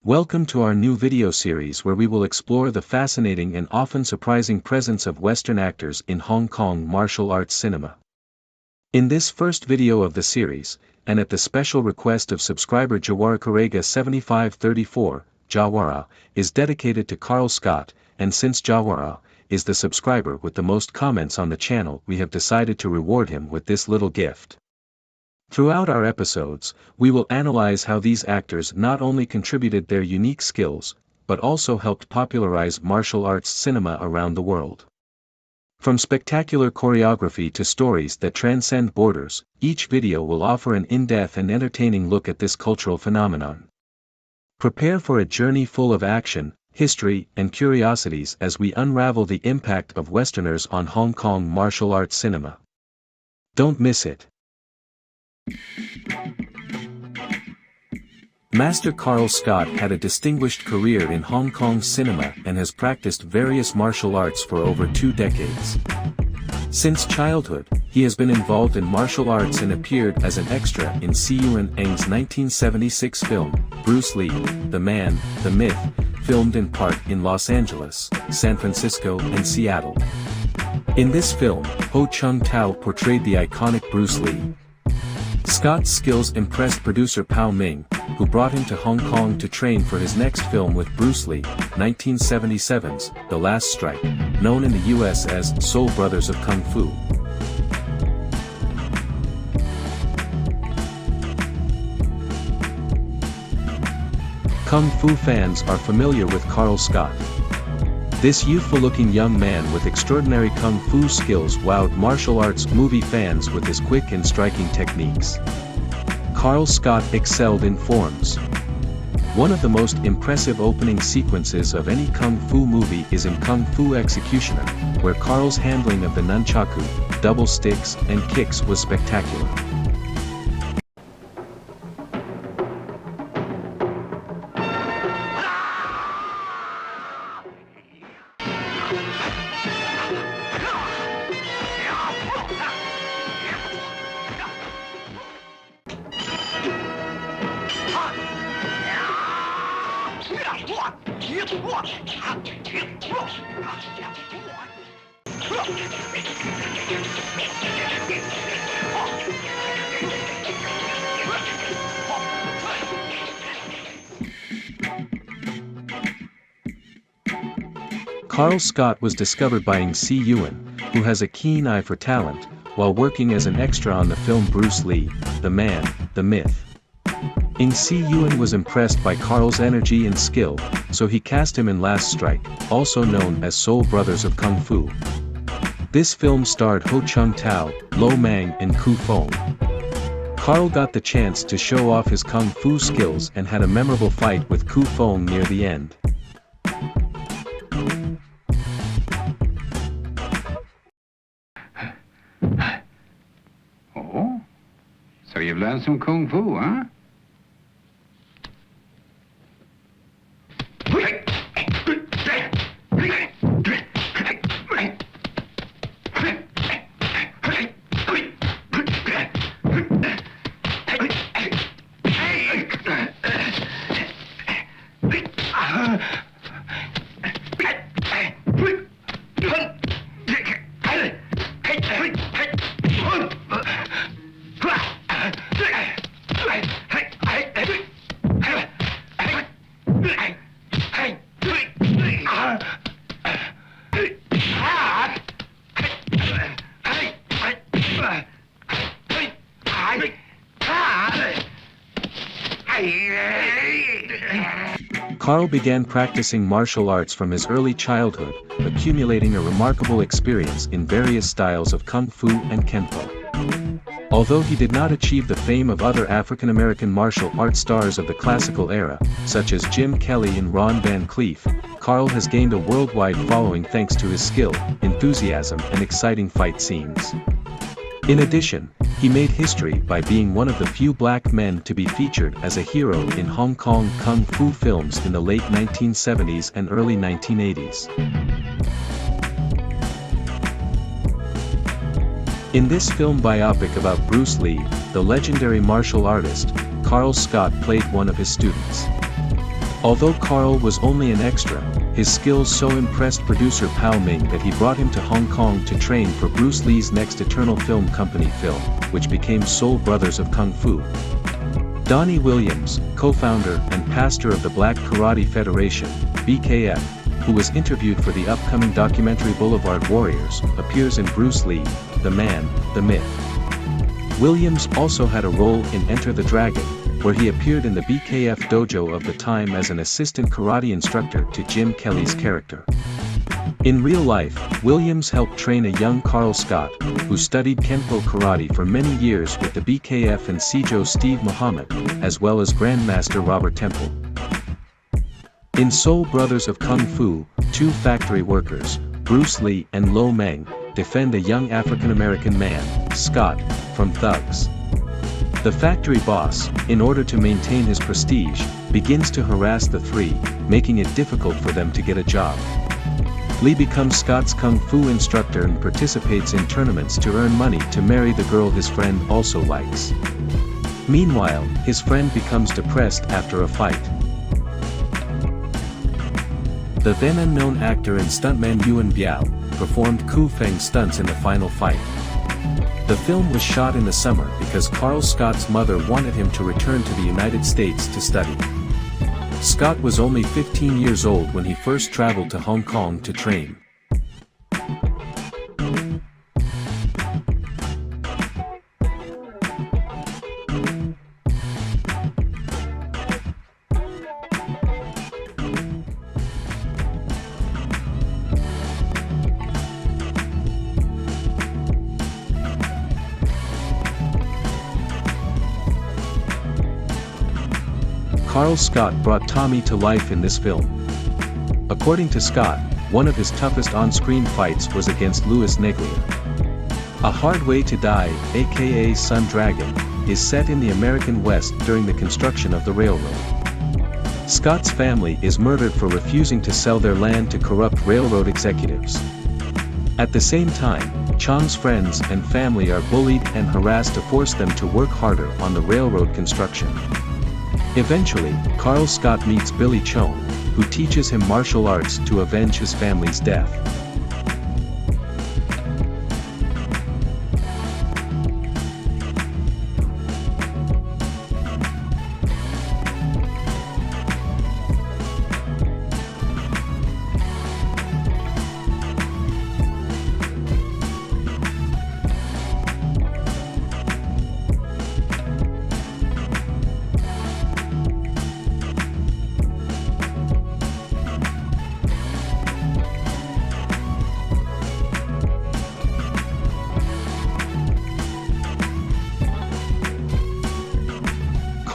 Welcome to our new video series where we will explore the fascinating and often surprising presence of Western actors in Hong Kong martial arts cinema. In this first video of the series, and at the special request of subscriber Jawara7534, Jawara, is dedicated to Carl Scott, and since Jawara is the subscriber with the most comments on the channel, we have decided to reward him with this little gift. Throughout our episodes, we will analyze how these actors not only contributed their unique skills, but also helped popularize martial arts cinema around the world. From spectacular choreography to stories that transcend borders, each video will offer an in-depth and entertaining look at this cultural phenomenon. Prepare for a journey full of action, history, and curiosities as we unravel the impact of Westerners on Hong Kong martial arts cinema. Don't miss it. Master Carl Scott had a distinguished career in Hong Kong cinema and has practiced various martial arts for over 2 decades. Since childhood, he has been involved in martial arts and appeared as an extra in Ciyuan Eng's 1976 film, Bruce Lee, The Man, the Myth, filmed in part in Los Angeles, San Francisco and Seattle. In this film, Ho Chung-tao portrayed the iconic Bruce Lee. Scott's skills impressed producer Pao Ming, who brought him to Hong Kong to train for his next film with Bruce Lee, 1977's The Last Strike, known in the US as Soul Brothers of Kung Fu. Kung Fu fans are familiar with Carl Scott. This youthful-looking young man with extraordinary kung fu skills wowed martial arts movie fans with his quick and striking techniques. Carl Scott excelled in forms. One of the most impressive opening sequences of any kung fu movie is in Kung Fu Executioner, where Carl's handling of the nunchaku, double sticks, and kicks was spectacular. Carl Scott was discovered by Ng Si Yuan, who has a keen eye for talent, while working as an extra on the film Bruce Lee, The Man, the Myth. Ng Si Yuan was impressed by Carl's energy and skill, so he cast him in Last Strike, also known as Soul Brothers of Kung Fu. This film starred Ho Chung-tao, Lo Mang and Ku Fong. Carl got the chance to show off his kung fu skills and had a memorable fight with Ku Fong near the end. Oh? So you've learned some kung fu, huh? Carl began practicing martial arts from his early childhood, accumulating a remarkable experience in various styles of kung fu and kenpo. Although he did not achieve the fame of other African-American martial arts stars of the classical era, such as Jim Kelly and Ron Van Cleef, Carl has gained a worldwide following thanks to his skill, enthusiasm and exciting fight scenes. In addition, he made history by being one of the few black men to be featured as a hero in Hong Kong kung fu films in the late 1970s and early 1980s. In this film biopic about Bruce Lee, the legendary martial artist, Carl Scott played one of his students. Although Carl was only an extra, his skills so impressed producer Pao Ming that he brought him to Hong Kong to train for Bruce Lee's next Eternal Film Company film, which became Soul Brothers of Kung Fu. Donnie Williams, co-founder and pastor of the Black Karate Federation, BKF, who was interviewed for the upcoming documentary Boulevard Warriors, appears in Bruce Lee, The Man, The Myth. Williams also had a role in Enter the Dragon, where he appeared in the BKF dojo of the time as an assistant karate instructor to Jim Kelly's character. In real life, Williams helped train a young Carl Scott, who studied Kenpo karate for many years with the BKF and Sijo Steve Muhammad, as well as Grandmaster Robert Temple. In Soul Brothers of Kung Fu, two factory workers, Bruce Lee and Lo Meng, defend a young African-American man, Scott, from thugs. The factory boss, in order to maintain his prestige, begins to harass the three, making it difficult for them to get a job. Lee becomes Scott's kung fu instructor and participates in tournaments to earn money to marry the girl his friend also likes. Meanwhile, his friend becomes depressed after a fight. The then unknown actor and stuntman Yuan Biao performed Ku Feng stunts in the final fight. The film was shot in the summer because Carl Scott's mother wanted him to return to the United States to study. Scott was only 15 years old when he first traveled to Hong Kong to train. Carl Scott brought Tommy to life in this film. According to Scott, one of his toughest on-screen fights was against Louis Neglia. A Hard Way to Die, aka Sun Dragon, is set in the American West during the construction of the railroad. Scott's family is murdered for refusing to sell their land to corrupt railroad executives. At the same time, Chong's friends and family are bullied and harassed to force them to work harder on the railroad construction. Eventually, Carl Scott meets Billy Chong, who teaches him martial arts to avenge his family's death.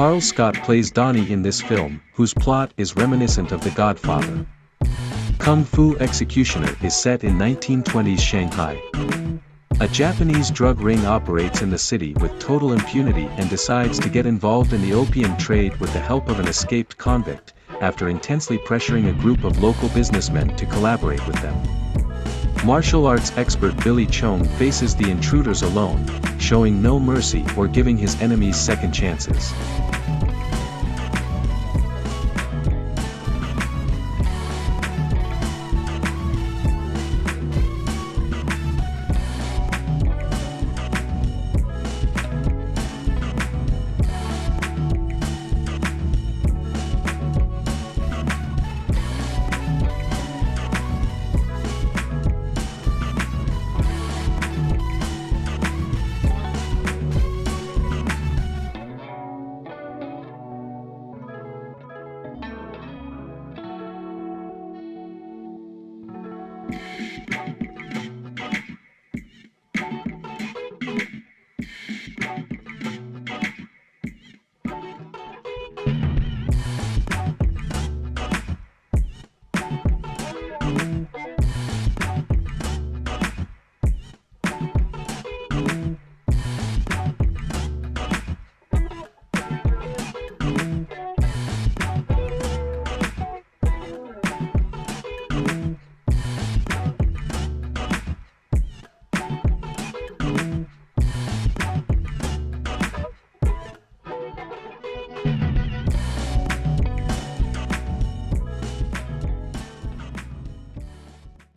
Carl Scott plays Donnie in this film, whose plot is reminiscent of The Godfather. Kung Fu Executioner is set in 1920s Shanghai. A Japanese drug ring operates in the city with total impunity and decides to get involved in the opium trade with the help of an escaped convict, after intensely pressuring a group of local businessmen to collaborate with them. Martial arts expert Billy Chong faces the intruders alone, showing no mercy or giving his enemies second chances.